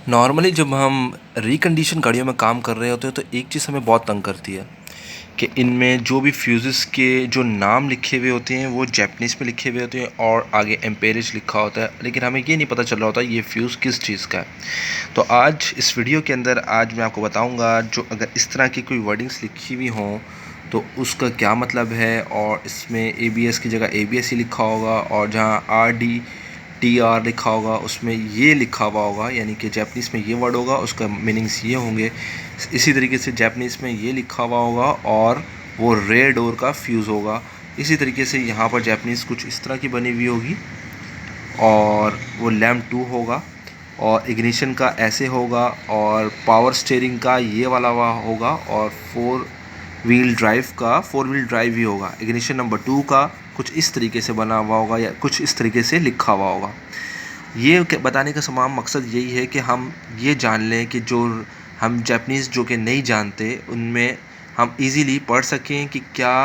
Normally जब हम recondition गाड़ियों में काम कर रहे होते हैं तो एक चीज़ हमें बहुत तंग करती है कि इनमें जो भी फ्यूज़ेस के जो नाम लिखे हुए होते हैं वो जैपनीज़ में लिखे हुए होते हैं और आगे एम्पेरेज लिखा होता है, लेकिन हमें ये नहीं पता चल रहा होता ये फ्यूज़ किस चीज़ का है। तो आज इस वीडियो के अंदर आज मैं आपको बताऊंगा जो अगर इस तरह की कोई वर्डिंग्स लिखी हुई हों तो उसका क्या मतलब है, और इसमें ABS की जगह ABS ही लिखा होगा और जहाँ RDTR लिखा होगा उसमें ये लिखा हुआ होगा, यानी कि जैपनीज़ में ये वर्ड होगा उसका मीनिंग्स ये होंगे। इसी तरीके से जैपनीज़ में ये लिखा हुआ होगा और वो रेयर डोर का फ्यूज़ होगा। इसी तरीके से यहाँ पर जैपनीज़ कुछ इस तरह की बनी हुई होगी और वो लैम्प 2 होगा और इग्निशन का ऐसे होगा और पावर स्टीयरिंग का ये वाला होगा और 4 व्हील ड्राइव ही होगा। इग्निशन नंबर 2 का कुछ इस तरीके से बना हुआ होगा या कुछ इस तरीके से लिखा हुआ होगा। ये बताने का तमाम मकसद यही है कि हम ये जान लें कि जो हम जैपनीज़ जो कि नहीं जानते उनमें हम इजीली पढ़ सकें कि क्या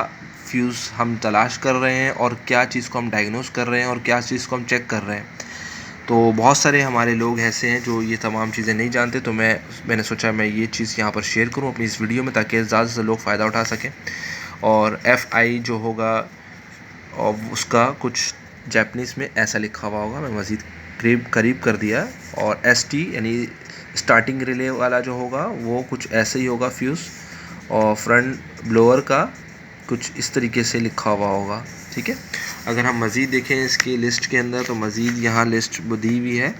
फ्यूज़ हम तलाश कर रहे हैं और क्या चीज़ को हम डायग्नोस कर रहे हैं और क्या चीज़ को हम चेक कर रहे हैं। तो बहुत सारे हमारे लोग ऐसे हैं जो ये तमाम चीज़ें नहीं जानते, तो मैंने सोचा मैं ये चीज़ यहाँ पर शेयर करूँ अपनी इस वीडियो में ताकि ज़्यादा से लोग फ़ायदा उठा सकें। और FI जो होगा और उसका कुछ जैपनीज़ में ऐसा लिखा हुआ होगा, मैं मज़ीद करीब कर दिया। और ST यानी स्टार्टिंग रिले वाला जो होगा वो कुछ ऐसे ही होगा फ्यूज़, और फ्रंट ब्लोअर का कुछ इस तरीके से लिखा हुआ होगा। ठीक है, अगर हम मज़ीद देखें इसकी लिस्ट के अंदर तो मज़ीद यहाँ लिस्ट दी हुई है।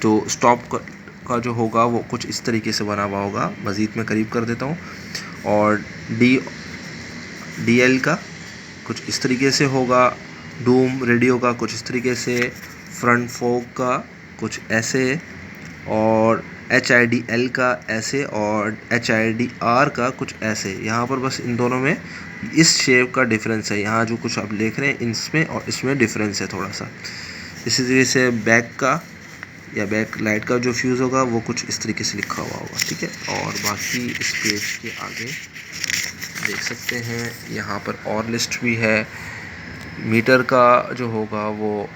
तो स्टॉप का जो होगा वो कुछ इस तरीके से बना हुआ होगा, मज़ीद मैं करीब कर देता हूँ। और DL का कुछ इस तरीके से होगा, डूम रेडियो का कुछ इस तरीके से, फ्रंट फोक का कुछ ऐसे, और HIDL का ऐसे, और HIDR का कुछ ऐसे। यहाँ पर बस इन दोनों में इस शेप का डिफरेंस है, यहाँ जो कुछ आप देख रहे हैं इसमें और इसमें डिफरेंस है थोड़ा सा। इसी तरीके से बैक का या बैक लाइट का जो फ्यूज़ होगा वो कुछ इस तरीके से लिखा हुआ होगा। ठीक है, और बाकी इस पेज के आगे देख सकते हैं यहाँ पर और लिस्ट भी है। मीटर का जो होगा वो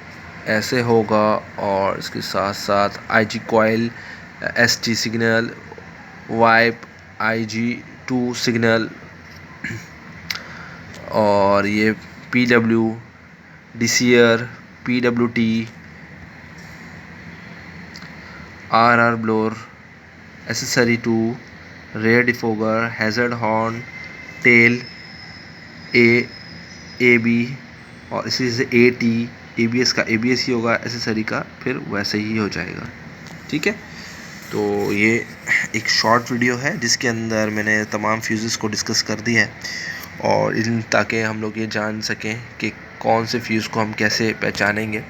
ऐसे होगा, और इसके साथ साथ IG coil, ST signal, wipe, IG2 signal, और ये PW, DCR, PWT, RR blower, accessory 2, rear defogger, hazard horn, tail, AB, और इसी से AT, ABS का ABS ही होगा, एसेसरी का फिर वैसे ही हो जाएगा। ठीक है, तो ये एक शॉर्ट वीडियो है जिसके अंदर मैंने तमाम फ्यूज़ेस को डिस्कस कर दिया है, और इन ताकि हम लोग ये जान सकें कि कौन से फ्यूज़ को हम कैसे पहचानेंगे।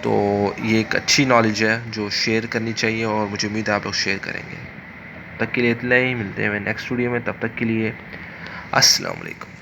तो ये एक अच्छी नॉलेज है जो शेयर करनी चाहिए, और मुझे उम्मीद है आप लोग शेयर करेंगे। तब तक के लिए इतना ही, मिलते हैं नेक्स्ट वीडियो में, तब तक के लिए अस्सलाम वालेकुम।